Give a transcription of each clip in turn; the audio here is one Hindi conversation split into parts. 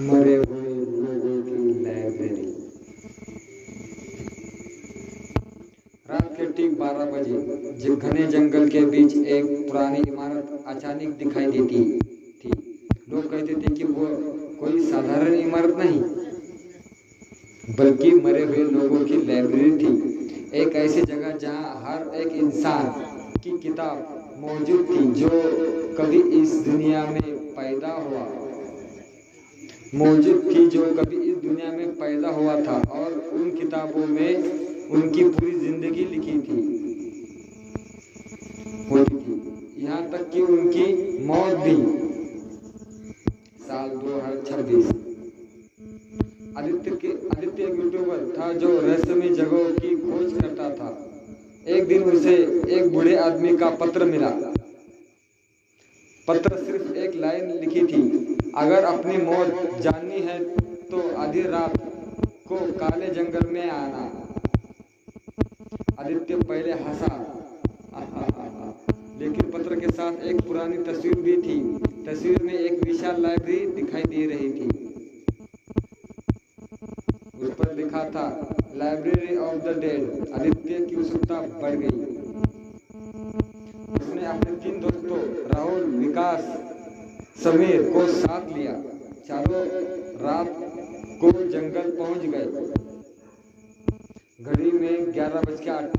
मरे हुए लोगों की लाइब्रेरी। रात के ठीक 12 बजे घने जंगल के बीच एक पुरानी इमारत अचानक दिखाई देती थी। लोग कहते थे कि वो कोई साधारण इमारत नहीं, बल्कि मरे हुए लोगों की लाइब्रेरी थी। एक ऐसी जगह जहां हर एक इंसान की किताब मौजूद थी जो कभी इस दुनिया में पैदा हुआ था, और उन किताबों में उनकी पूरी जिंदगी लिखी होती थी, यहाँ तक कि उनकी मौत भी। साल 2026। आदित्य एक यूट्यूबर था जो रहस्यमय जगहों की खोज करता था। एक दिन उसे एक बूढ़े आदमी का पत्र मिला। पत्र सिर्फ एक लाइन लिखी थी, अगर अपनी मौत जाननी है तो आधी रात को काले जंगल में आना। आदित्य पहले हंसा, लेकिन पत्र के साथ एक पुरानी तस्वीर भी थी। तस्वीर में एक विशाल लाइब्रेरी दिखाई दे रही थी। उस पर लिखा था, library of the dead. Aditya की उत्सुकता बढ़ गई। उसने अपने 3 दोस्तों राहुल, विकास, समीर को साथ लिया। चारों रात को जंगल पहुंच गए। घड़ी में 11:58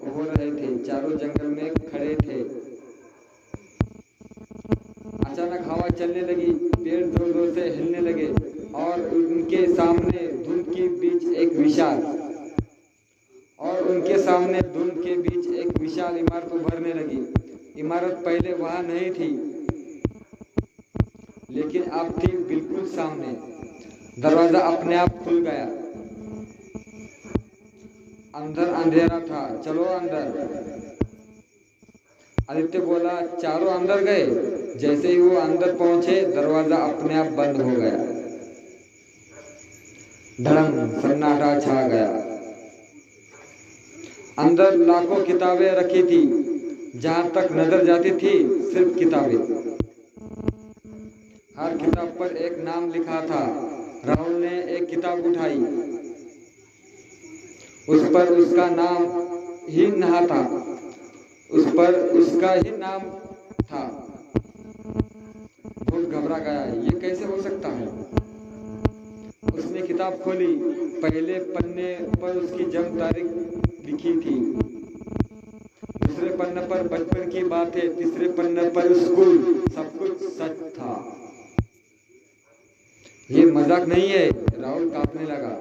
हो रहे थे। चारों जंगल में खड़े थे। अचानक हवा चलने लगी, पेड़ जोर जोर से हिलने लगे और उनके सामने धुंध के बीच एक विशाल इमारत उभरने लगी। इमारत पहले वहां नहीं थी, लेकिन अब थी बिल्कुल सामने। दरवाजा अपने आप खुल गया। अंदर अंधेरा था। चलो अंदर, आदित्य बोला। चारों अंदर गए। जैसे ही वो अंदर पहुंचे, दरवाजा अपने आप बंद हो गया। धड़म, सन्नाटा छा गया। अंदर लाखों किताबें रखी थी। जहां तक नजर जाती थी सिर्फ किताबें। हर किताब पर एक नाम लिखा था। राहुल ने एक किताब उठाई। उस पर उसका नाम ही नहीं था। उसका ही नाम था। बहुत घबरा गया। ये कैसे हो सकता है? उसने किताब खोली। पहले पन्ने पर उसकी जन्म तारीख लिखी थी। दूसरे पन्ने पर बचपन की बातें। तीसरे पन्ने पर स्कूल। सब कुछ सच था। ये मजाक नहीं है। राहुल कांपने लगा।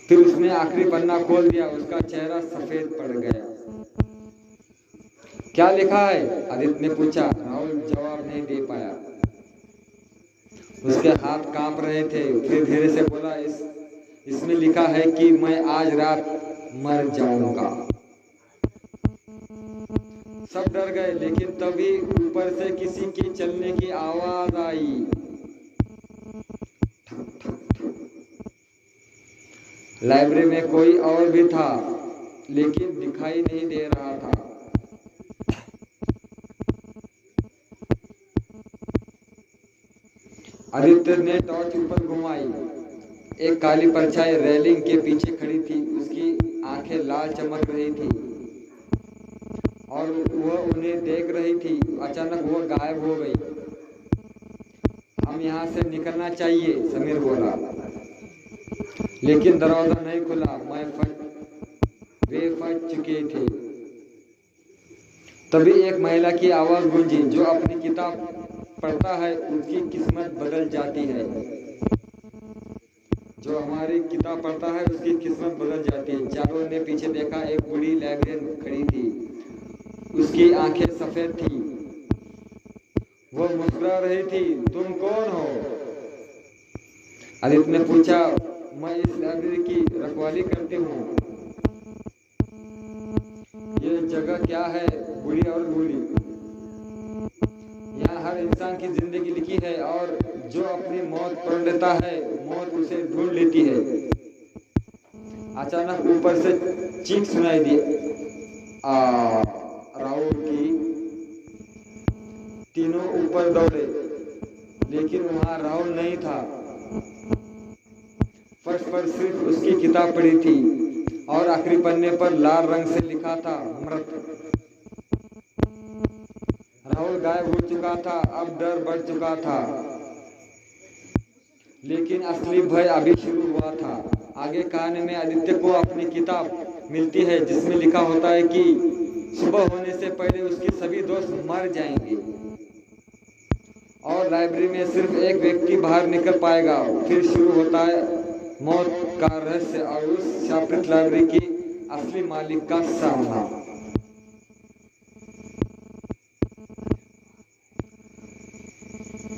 फिर उसने आखिरी पन्ना खोल दिया। उसका चेहरा सफेद पड़ गया। क्या लिखा है? आदित्य ने पूछा। राहुल जवाब नहीं दे पाया। उसके हाथ कांप रहे थे। फिर धीरे से बोला, इसमें लिखा है कि मैं आज रात मर जाऊंगा। सब डर गए, लेकिन तभी ऊपर से किसी की चलने की आवाज आई। लाइब्रेरी में कोई और भी था, लेकिन दिखाई नहीं दे रहा था। आदित्य ने टॉर्च ऊपर घुमाई। एक काली परछाई रेलिंग के पीछे खड़ी थी। उसकी आंखें लाल चमक रही थी और वह उन्हें देख रही थी। अचानक वह गायब हो गई। हम यहाँ से निकलना चाहिए, समीर बोला। लेकिन दरवाजा नहीं खुला। वे फट चुके थे। तभी एक महिला की आवाज गूंजी, जो अपनी किताब पढ़ता है उसकी किस्मत बदल जाती है। जो हमारी किताब पढ़ता है उसकी किस्मत बदल जाती है। चारों ने पीछे देखा। एक बूढ़ी लाइब्रेरियन खड़ी थी। उसकी आंखें सफेद थी। वह मुस्कुरा रही थी। तुम कौन हो? आदित्य ने पूछा। मैं इस लाइब्रेरी की रखवाली करती हूँ। ये जगह क्या है? बूढ़ी और बोली। यहाँ हर इंसान की जिंदगी लिखी है और जो अपनी मौत पढ़ लेता है, मौत उसे ढूंढ लेती है। अचानक ऊपर से चीख सुनाई दी। राहुल की। तीनों ऊपर दौड़े, लेकिन वहां राहुल नहीं था। फर्श पर सिर्फ उसकी किताब पड़ी थी और आखिरी पन्ने पर लाल रंग से लिखा था मृत। राहुल गायब हो चुका था। अब डर बढ़ चुका था, लेकिन असली भय अभी शुरू हुआ था। आगे कहानी में आदित्य को अपनी किताब मिलती है जिसमें लिखा होता है कि सुबह होने से पहले उसके सभी दोस्त मर जाएंगे और लाइब्रेरी में सिर्फ एक व्यक्ति बाहर निकल पाएगा। फिर शुरू होता है मौत का रहस्य और उस शापित लाइब्रेरी की असली मालिक का सामना।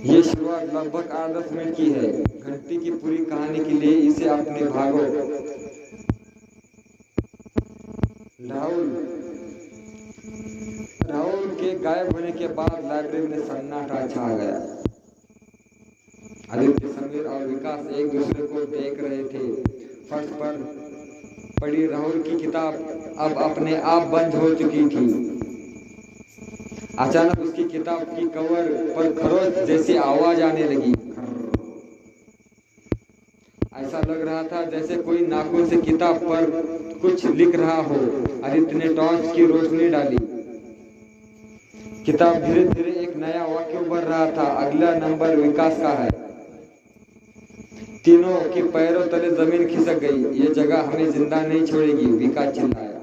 ये शुरुआत लगभग 8-10 मिनट की है। घंटी की पूरी कहानी के लिए इसे अपने भागो। राहुल के गायब होने के बाद लाइब्रेरी में सन्नाटा छा गया। आदित्य, समीर और विकास एक दूसरे को देख रहे थे। फर्श पर पड़ी राहुल की किताब अब अपने आप बंद हो चुकी थी। अचानक उसकी किताब की कवर पर खरोच जैसी आवाज आने लगी। ऐसा लग रहा था जैसे कोई नाखून से किताब पर कुछ लिख रहा हो। आदित्य ने टॉर्च की रोशनी डाली। किताब धीरे धीरे एक नया वाक्य उभर रहा था। अगला नंबर विकास का है। तीनों के पैरों तले जमीन खिसक गई। ये जगह हमें जिंदा नहीं छोड़ेगी, विकास चिल्लाया।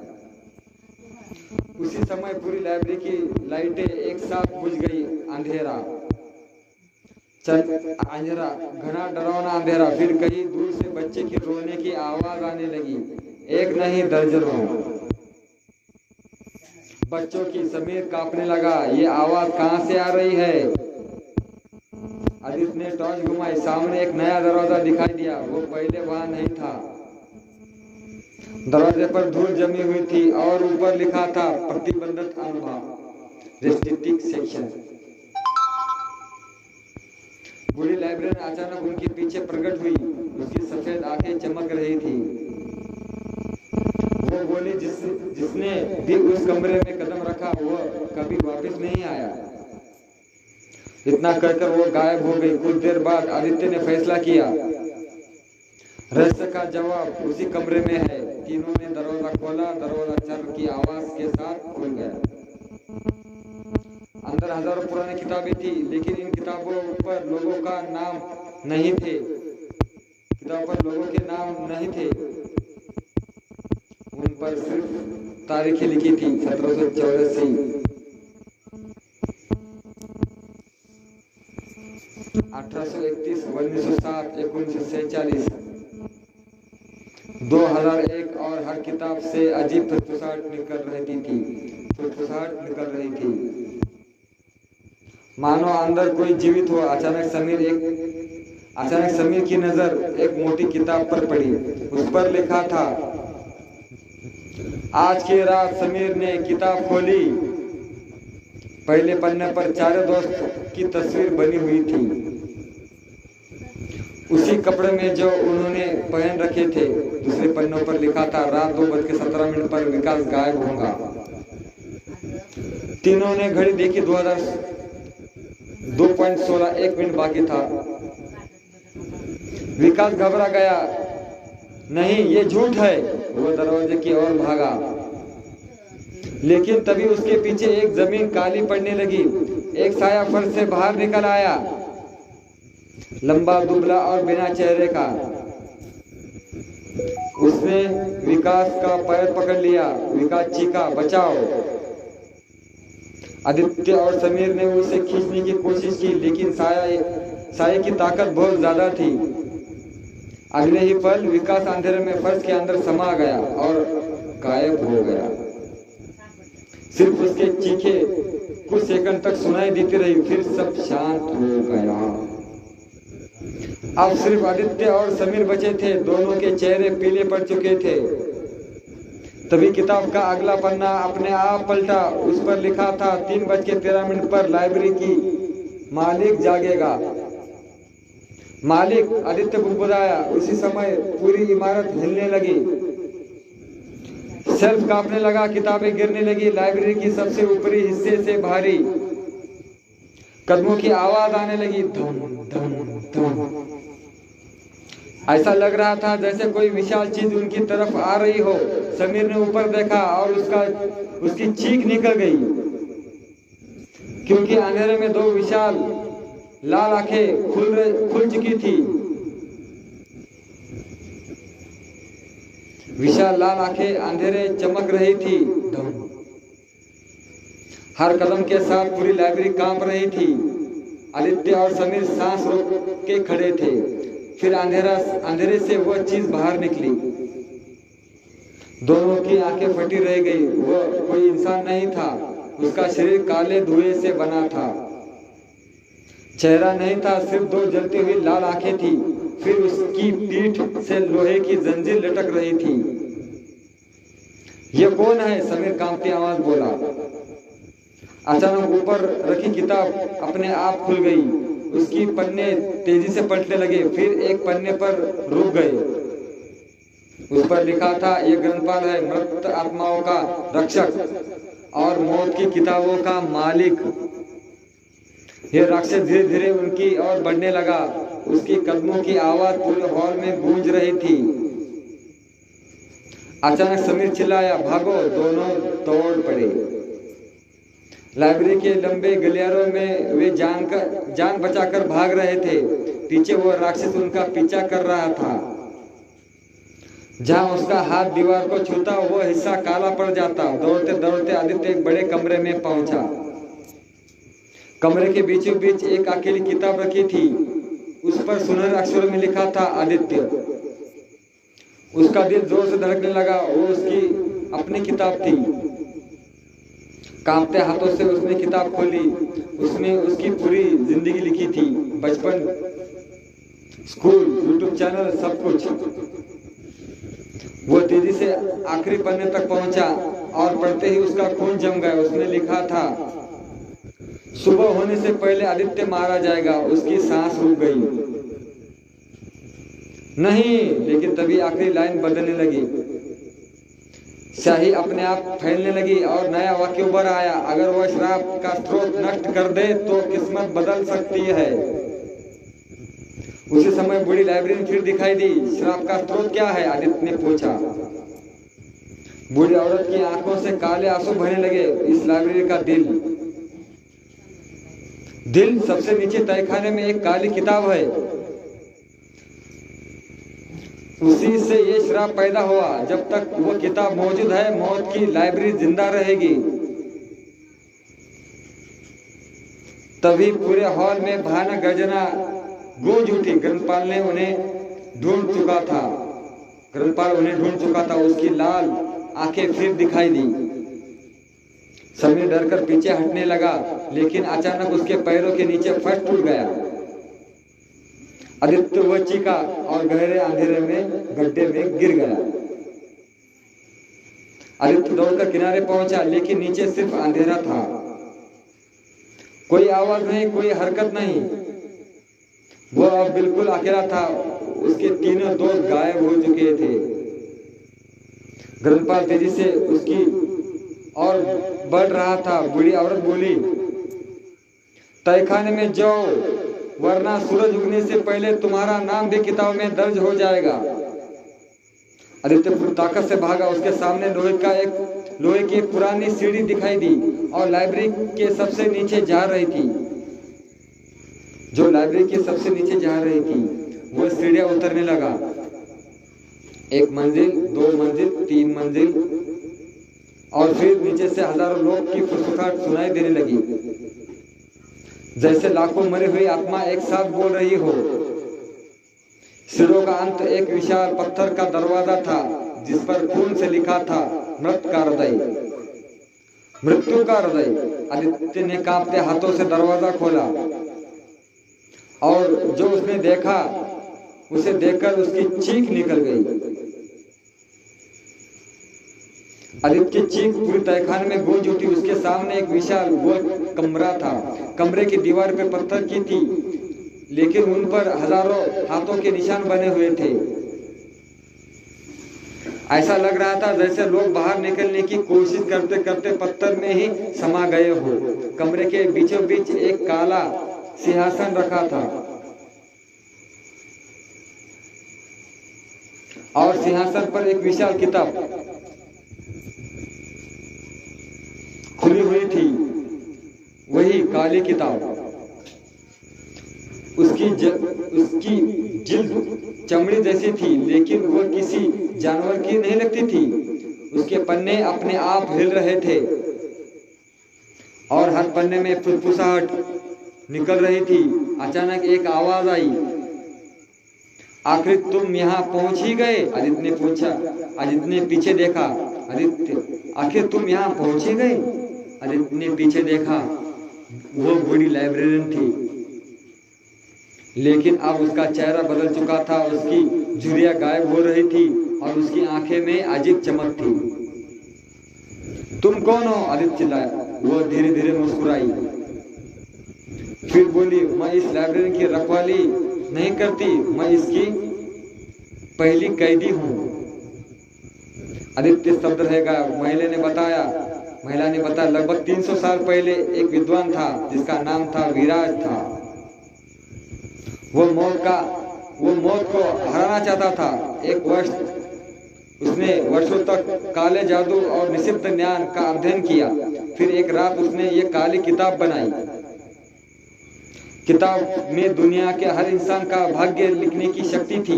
उसी समय पूरी लाइब्रेरी की लाइटें एक साथ बुझ गई। अंधेरा, घना डरावना अंधेरा। फिर कहीं दूर से बच्चे की रोने की आवाज आने लगी। एक नहीं, दर्जनों बच्चों की। समीर कांपने लगा। ये आवाज कहां से आ रही है? आदित्य ने टॉर्च घुमाई। सामने एक नया दरवाजा दिखाई दिया। वो पहले वहां नहीं था। दरवाजे पर धूल जमी हुई थी और ऊपर लिखा था प्रतिबंधित अनुभव, रिस्ट्रिक्टेड सेक्शन। बूढ़ी लाइब्रेरियन अचानक उनके पीछे प्रकट हुई। उसकी सफेद आंखें चमक रही थी। वो बोली, जिसने भी उस कमरे में कदम रखा वो कभी वापस नहीं आया। इतना कहकर वो गायब हो गई। कुछ देर बाद आदित्य ने फैसला किया, रहस्य का जवाब उसी कमरे में है। तीनों ने दरवाजा खोला। दरवाजा चर की आवाज के साथ खुल गया। अंदर हजारों पुरानी किताबें थी, लेकिन इन किताबों पर लोगों का नाम नहीं थे। किताबों पर लोगों के नाम नहीं थे। उन पर सिर्फ तारीखें लिखी थी। 1784, 1831, 1907, 1946, 2001 और हर किताब से अजीब फुसफुसाहट निकल रही थी। मानो अंदर कोई जीवित हो। अचानक समीर की नजर एक मोटी किताब पर पड़ी। उस पर लिखा था, आज की रात। समीर ने किताब खोली। पहले पन्ने पर चारों दोस्त की तस्वीर बनी हुई थी, उसी कपड़े में जो उन्होंने पहन रखे थे। दूसरे पन्नों पर लिखा था, रात 2:17 पर विकास गायब होगा। तीनों ने घड़ी देखी। 2:16, 1 मिनट बाकी था। विकास घबरा गया। नहीं, ये झूठ है। वो दरवाजे की ओर भागा, लेकिन तभी उसके पीछे एक जमीन काली पड़ने लगी। एक साया फर्श से बाहर निकल आया, लंबा, दुबला और बिना चेहरे का। उसने विकास का पैर पकड़ लिया। विकास चीखा, बचाओ। आदित्य और समीर ने उसे खींचने की कोशिश की, लेकिन साये की ताकत बहुत ज्यादा थी। अगले ही पल विकास अंधेरे में फर्श के अंदर समा गया और गायब हो गया। सिर्फ उसके चीखे कुछ सेकंड तक सुनाई देती रही, फिर सब शांत हो गया। अब सिर्फ आदित्य और समीर बचे थे। दोनों के चेहरे पीले पड़ चुके थे। तभी किताब का अगला पन्ना अपने आप पलटा। उस पर लिखा था, 3:13 पर लाइब्रेरी की मालिक जागेगा। मालिक, आदित्य बुदबुदाया। उसी समय पूरी इमारत हिलने लगी। शेल्फ कांपने लगा, किताबें गिरने लगी। लाइब्रेरी की सबसे ऊपरी हिस्से से भारी कदमों की आवाज आने लगी, धम धम धम। ऐसा लग रहा था जैसे कोई विशाल चीज उनकी तरफ आ रही हो। समीर ने ऊपर देखा और उसकी चीख निकल गई, क्योंकि अंधेरे में दो विशाल लाल आंखें खुल चुकी थी। विशाल लाल आंखें अंधेरे चमक रही थी। हर कदम के साथ पूरी लाइब्रेरी कांप रही थी। आदित्य और समीर सांस रोक के खड़े थे। फिर अंधेरे से वह चीज बाहर निकली। दोनों की आंखें फटी रह गई। वह कोई इंसान नहीं था। उसका शरीर काले धुएं से बना था। चेहरा नहीं था, सिर्फ दो जलती हुई लाल आंखें थी। फिर उसकी पीठ से लोहे की जंजीर लटक रही थी। यह कौन है? समीर कांपती आवाज बोला। अचानक ऊपर रखी किताब अपने आप खुल गई। उसकी पन्ने तेजी से पलटने लगे, फिर एक पन्ने पर रुक गए। उस पर लिखा था, यह ग्रंथपाल है, मृत आत्माओं का रक्षक और मौत की किताबों का मालिक। यह राक्षस धीरे धीरे उनकी ओर बढ़ने लगा। उसकी कदमों की आवाज पूरे हॉल में गूंज रही थी। अचानक समीर चिल्लाया, भागो! दोनों दौड़ पड़े। लाइब्रेरी के लंबे गलियारों में वे जान बचाकर भाग रहे थे। पीछे वो राक्षस उनका पीछा कर रहा था। जहां उसका हाथ दीवार को छूता वो हिस्सा काला पड़ जाता। दौड़ते दौड़ते आदित्य एक बड़े कमरे में पहुंचा। कमरे के बीचों बीच एक अकेली किताब रखी थी। उस पर सुनहरे अक्षरों में लिखा था, आदित्य। उसका दिल जोर से धड़कने लगा। वो उसकी अपनी किताब थी। कांपते हाथों से उसने किताब खोली। उसमें उसकी पूरी जिंदगी लिखी थी, बचपन, स्कूल, यूट्यूब चैनल, सब कुछ। वो तेजी से आखिरी पन्ने तक पहुंचा और पढ़ते ही उसका खून जम गया। उसमें लिखा था, सुबह होने से पहले आदित्य मारा जाएगा। उसकी सांस रुक गई। नहीं, लेकिन तभी आखिरी लाइन बदलने लगी। स्याही अपने आप फैलने लगी और नया वाक्य उभर आया, अगर वह श्राप का स्रोत नष्ट कर दे तो किस्मत बदल सकती है। उसी समय बूढ़ी लाइब्रेरी फिर दिखाई दी। श्राप का स्रोत क्या है? आदित्य ने पूछा। बूढ़ी औरत की आंखों से काले आंसू बहने लगे। इस लाइब्रेरी का दिल सबसे नीचे तहखाने में एक काली किताब है। उसी से ये श्राप पैदा हुआ। जब तक वो किताब मौजूद है, मौत की लाइब्रेरी जिंदा रहेगी। तभी पूरे हॉल में भयानक गर्जना गूंज उठी। ग्रंथपाल उन्हें ढूंढ चुका था। उसकी लाल आंखें फिर दिखाई दी। समीर डरकर पीछे हटने लगा, लेकिन अचानक उसके पैरों के नीचे फर्श टूट गया। आदित्य वो चीखा और गहरे अंधेरे में गड्ढे में गिर गया। आदित्य दौड़कर किनारे पहुंचा, लेकिन नीचे सिर्फ अंधेरा था। कोई आवाज नहीं, कोई हरकत नहीं। वो अब बिल्कुल अकेला था। उसके तीनों दोस्त गायब हो चुके थे। ग्रंथपाल तेजी से उसकी और बढ़ रहा था। बूढ़ी औरत बोली, तहखाने में जाओ, वरना सूरज उगने से पहले तुम्हारा नाम भी किताब में दर्ज हो जाएगा। आदित्य पूरी ताकत से भागा। उसके सामने लोहे की पुरानी सीढ़ी दिखाई दी और लाइब्रेरी के सबसे नीचे जा रही थी। वो सीढ़ियां उतरने लगा। 1 मंजिल, 2 मंजिल, 3 मंजिल, और फिर नीचे से हजारों लोग की फुसफुसाहट सुनाई देने लगी, जैसे लाखों मरी हुई आत्मा एक साथ बोल रही हो। सीढ़ियों का अंत एक विशाल पत्थर का दरवाजा था, जिस पर खून से लिखा था, मृत्यु का हृदय। आदित्य ने कांपते हाथों से दरवाजा खोला और जो उसने देखा, उसे देखकर उसकी चीख निकल गई। आदित्य की चीख पूरी तहखाने में गूंज उठी। उसके सामने एक विशाल गोल कमरा था। कमरे की दीवार पर पत्थर की थी, लेकिन उन पर हजारों हाथों के निशान बने हुए थे। ऐसा लग रहा था जैसे लोग बाहर निकलने की कोशिश करते करते पत्थर में ही समा गए हो। कमरे के बीचों बीच एक काला सिंहासन रखा था और सिंहासन पर एक विशाल किताब खुली हुई थी, वही काली किताब। उसकी जिल्द चमड़ी जैसी थी, लेकिन वह किसी जानवर की नहीं लगती थी। उसके पन्ने अपने आप हिल रहे थे और हर पन्ने में फुसफुसाहट निकल रही थी। अचानक एक आवाज आई, आखिर तुम यहाँ पहुंच ही गए? आदित्य ने पूछा। आदित्य ने पीछे देखा। आदित्य, आखिर तुम यहाँ पहुंच ही गए? आदित्य ने पीछे देखा। वो बूढ़ी लाइब्रेरियन थी, लेकिन अब उसका चेहरा बदल चुका था। उसकी झुर्रियां गायब हो रही थी और उसकी आंखें में अजीब चमक थी। तुम कौन हो? आदित्य चिल्लाया। वो धीरे धीरे मुस्कुराई, फिर बोली, मैं इस लाइब्रेरी की रखवाली नहीं करती, मैं इसकी पहली कैदी हूँ। आदित्य स्तब्ध रह गया। महिला ने बताया, लगभग 300 साल पहले एक विद्वान था जिसका नाम था विराज था। वो मौत को हराना चाहता था। उसने वर्षों तक काले जादू और निषिद्ध ज्ञान का अध्ययन किया। फिर एक रात उसने ये काली किताब बनाई। किताब में दुनिया के हर इंसान का भाग्य लिखने की शक्ति थी,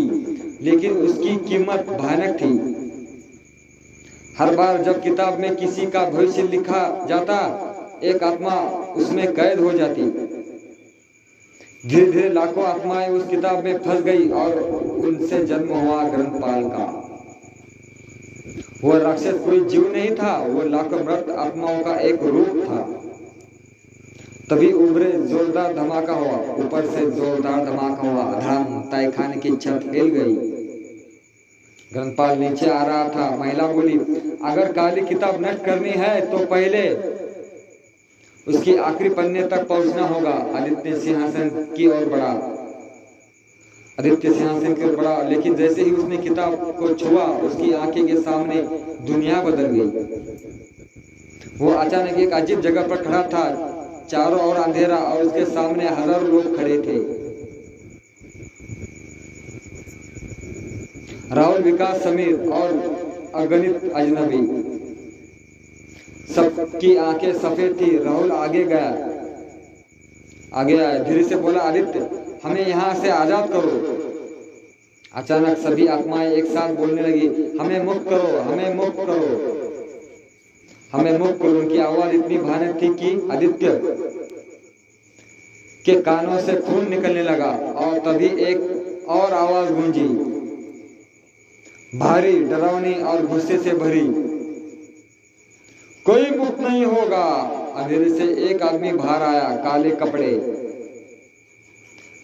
लेकिन उसकी कीमत भयानक थी। हर बार जब किताब में किसी का भविष्य लिखा जाता, एक आत्मा उसमें कैद हो जाती। धीरे धीरे लाखों आत्माएं उस किताब में फंस गई और उनसे जन्म हुआ ग्रंथपाल का। वह राक्षस कोई जीव नहीं था, वह लाखों मृत आत्माओं का एक रूप था। तभी ऊपरे जोरदार धमाका हुआ, ऊपर से जोरदार धमाका हुआ। धड़ाम, तहखाने की छत हिल गई। ग्रंथपाल नीचे आ रहा था। महिला बोली, अगर काली किताब नष्ट करनी है तो पहले उसकी आखिरी पन्ने तक पहुंचना होगा। आदित्य सिंहासन की ओर बढ़ा, लेकिन जैसे ही उसने किताब को छुआ, उसकी आंखें के सामने दुनिया बदल गई। वो अचानक एक अजीब जगह पर खड़ा था। चारों ओर अंधेरा और उसके सामने हजारों लोग खड़े थे। राहुल, विकास, समीर और अगणित अजनबी, सबकी आंखें सफेद थी। राहुल आगे आया, धीरे से बोला, आदित्य, हमें यहाँ से आजाद करो। अचानक सभी आत्माएं एक साथ बोलने लगी, हमें मुक्त करो, हमें मुक्त करो, हमें मुक्त करो। उनकी आवाज इतनी भयानक थी कि आदित्य के कानों से खून निकलने लगा। और तभी एक और आवाज गूंजी, भारी, डरावनी और गुस्से से भरी, कोई मुक्त नहीं होगा। अंधेरे से एक आदमी बाहर आया, काले कपड़े,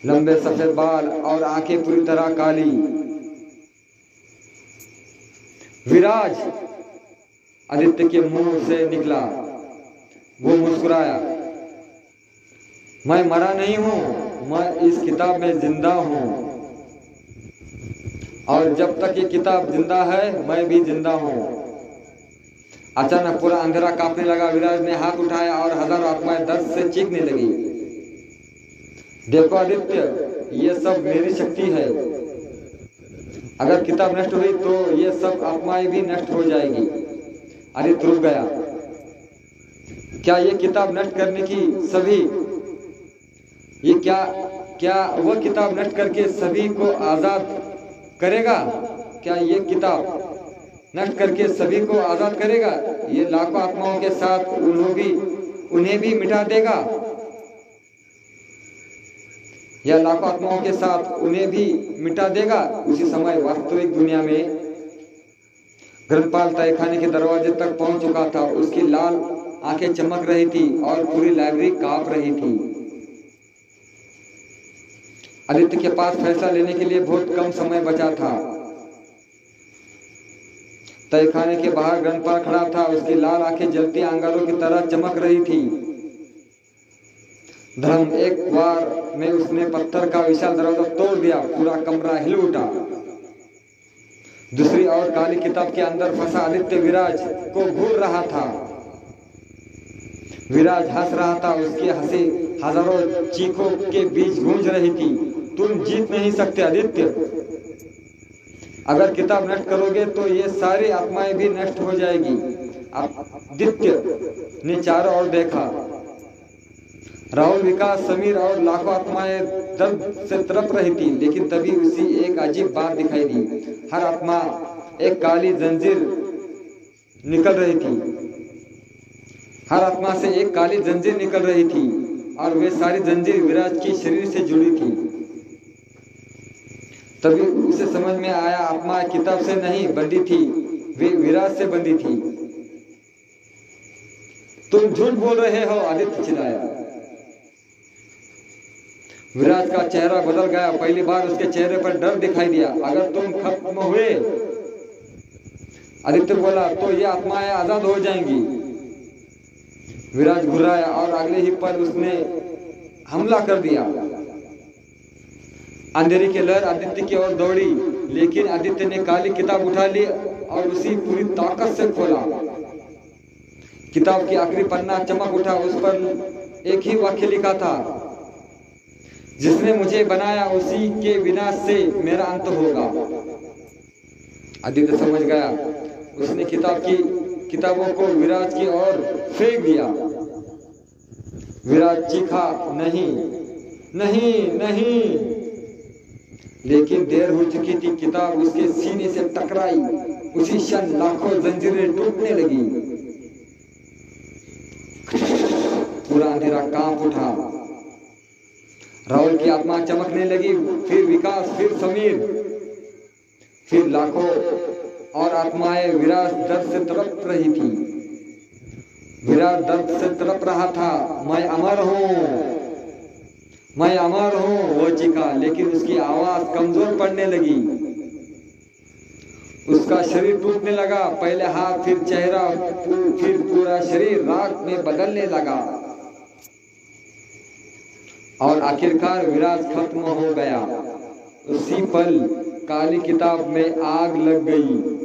लंबे सफेद बाल और आंखें पूरी तरह काली। विराज, आदित्य के मुंह से निकला। वो मुस्कुराया, मैं मरा नहीं हूं, मैं इस किताब में जिंदा हूं, और जब तक ये किताब जिंदा है मैं भी जिंदा हूं। अचानक पूरा अंधेरा कांपने लगा। विराज ने हाथ उठाया और हजारों आत्माएं दर्द से चीखने लगी। देखो आदित्य, ये सब मेरी शक्ति है। अगर किताब नष्ट हुई तो ये सब आत्माएं भी नष्ट हो जाएगी। आदित्य रुक गया। क्या ये किताब नष्ट करने की सभी, ये क्या वह किताब नष्ट करके सभी को आजाद करेगा? क्या ये किताब नष्ट करके सभी को आजाद करेगा? ये लाखों आत्माओं के साथ उन्हें भी मिटा देगा? या लाखों आत्माओं के साथ उन्हें भी मिटा देगा? उसी समय वास्तविक दुनिया में ग्रंथपाल तहखाने के दरवाजे तक पहुंच चुका था। उसकी लाल आंखें चमक रही थी और पूरी लाइब्रेरी कांप रही थी। आदित्य के पास फैसला लेने के लिए बहुत कम समय बचा था। तहखाने के बाहर ग्रंथपाल खड़ा था। उसकी लाल आंखें जलती अंगारों की तरह चमक रही थी। धर्म, एक बार में उसने पत्थर का विशाल दरवाजा तोड़ दिया। पूरा कमरा हिल उठा। दूसरी और काली किताब के अंदर फंसा आदित्य विराज को घूर रहा था। विराज हंस रहा था, उसकी हंसी हजारों चीखों के बीच गूंज रही थी। तुम जीत नहीं सकते आदित्य, अगर किताब नष्ट करोगे तो ये सारी आत्माएं भी नष्ट हो जाएगी। आदित्य ने चारों ओर देखा। राहुल, विकास, समीर और लाखों आत्माएं दर्द से तड़प रही थी, लेकिन तभी उसी एक अजीब बात दिखाई दी। हर आत्मा एक काली जंजीर निकल रही थी। हर आत्मा से एक काली जंजीर निकल रही थी और वे सारी जंजीर विराज की शरीर से जुड़ी थी। तभी उसे समझ में आया, आत्मा किताब से नहीं बंधी थी, वे विराज से बंधी थी। तुम झूठ बोल रहे हो, आदित्य चिल्लाया। विराज का चेहरा बदल गया। पहली बार उसके चेहरे पर डर दिखाई दिया। अगर तुम खत्म हुए, आदित्य बोला, तो ये आत्माएं आजाद हो जाएंगी। विराज घुर्राया और अगले ही पल उसने हमला कर दिया। अंधेरी की लहर आदित्य की ओर दौड़ी, लेकिन आदित्य ने काली किताब उठा ली और उसी पूरी ताकत से खोला। किताब की आखिरी पन्ना चमक उठा। उस पर एक ही वाक्य लिखा था, जिसने मुझे बनाया उसी के विनाश से मेरा अंत होगा। आदित्य समझ गया। उसने किताबों को विराज की ओर फेंक दिया। विराज चीखा, नहीं नहीं नहीं, लेकिन देर हो चुकी थी। किताब उसके सीने से टकराई। उसी क्षण लाखों जंजीरें टूटने लगी। पूरा अंधेरा कांप उठा। राहुल की आत्मा चमकने लगी, फिर विकास, फिर समीर, फिर लाखों और आत्माएं। विराज दर्द से तड़प रही थी। विराज दर्द से तड़प रहा था। मैं अमर हूं, मैं अमर हूं, वो चीखा, लेकिन उसकी आवाज कमजोर पड़ने लगी। उसका शरीर टूटने लगा। पहले हाथ, फिर चेहरा, फिर पूरा शरीर राख में बदलने लगा और आखिरकार विराज खत्म हो गया। उसी पल काली किताब में आग लग गई।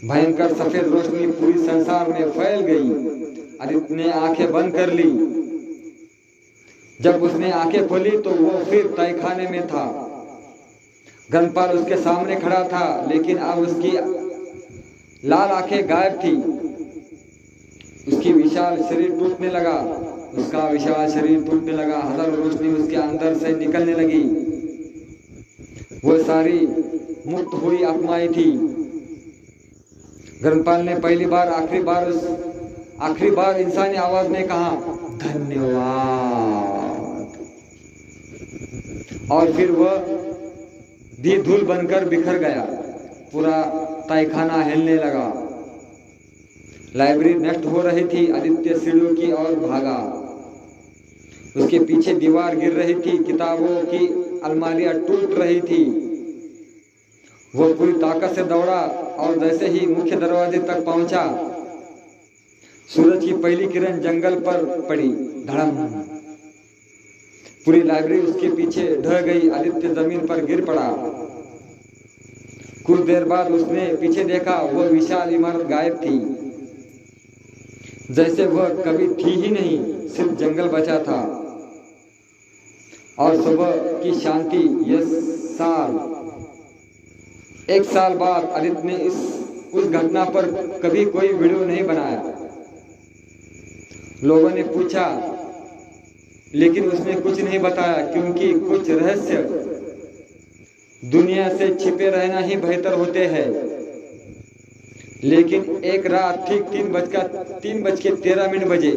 भयंकर सफेद रोशनी पूरी संसार में फैल गई। आदित्य ने आंखें बंद कर ली। जब उसने आंखें खोली तो वो फिर तहखाने में था। गणपाल उसके सामने खड़ा था, लेकिन अब उसकी लाल आंखें गायब थी। उसकी विशाल शरीर टूटने लगा। उसका विशाल शरीर टूटने लगा। हजारों रोशनी उसके अंदर से निकलने लगी। वो सारी मुक्त हुई आत्माएं थी। गणपाल ने पहली बार आखिरी बार इंसानी आवाज में कहा, धन्यवाद। और फिर वह भी धूल बनकर बिखर गया। पूरा तहखाना हिलने लगा। लाइब्रेरी नष्ट हो रही थी। आदित्य सीढ़ियों की ओर भागा। उसके पीछे दीवार गिर रही थी। किताबों की अलमारियां टूट रही थी। वो पूरी ताकत से दौड़ा और जैसे ही मुख्य दरवाजे तक पहुंचा, सूरज की पहली किरण जंगल पर पड़ी। धड़म, पूरी लाइब्रेरी उसके पीछे ढह गई। आदित्य जमीन पर गिर पड़ा। कुछ देर बाद उसने पीछे देखा। वह विशाल इमारत गायब थी, जैसे वह कभी थी ही नहीं। सिर्फ जंगल बचा था और सुबह की शांति। एक साल बाद आदित्य ने उस घटना पर कभी कोई वीडियो नहीं बनाया। लोगों ने पूछा, लेकिन उसने कुछ नहीं बताया, क्योंकि कुछ रहस्य दुनिया से छिपे रहना ही बेहतर होते हैं। लेकिन एक रात ठीक 3:13 बजे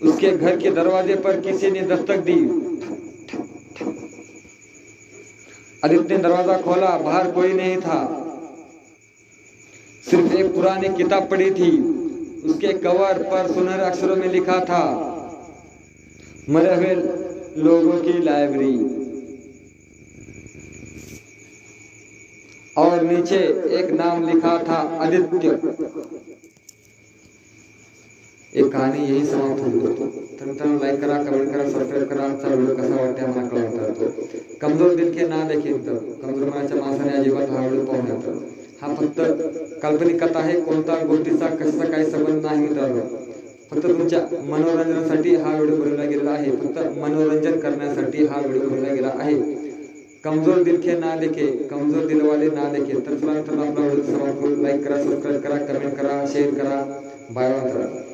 उसके घर के दरवाजे पर किसी ने दस्तक दी। आदित्य ने दरवाजा खोला। बाहर कोई नहीं था। सिर्फ एक पुरानी किताब पड़ी थी। उसके कवर पर सुनहरे अक्षरों में लिखा था, मरे हुए लोगों की लाइब्रेरी। और नीचे एक नाम लिखा था, आदित्य। एक कहानी यही समाप्त होती है। लाइक करा, कमेंट करा, सब्सक्राइब करा। वीडियो कसा वाटते आम्हाला कळवा। कमजोर दिल के ना देखे, तर कमजोर मनाच्या माणसाने अजिबात हा व्हिडिओ पाहू नये. तर हा फक्त काल्पनिक कथा आहे, कोणता गोष्टीचा कशाचा काही संबंध नाही मित्रांनो. फक्त तुमच्या मनोरंजनासाठी हा व्हिडिओ बनवला गेलेला आहे. फक्त मनोरंजन करण्यासाठी हा व्हिडिओ बनवला गेला आहे. कमजोर दिल के ना देखे, कमजोर दिल वाले ना देखे. तर चला मित्रांनो, आपला व्हिडिओ समाप्त करू. लाईक करा, सबस्क्राईब करा, कमेंट करा, शेअर करा. Bye bye.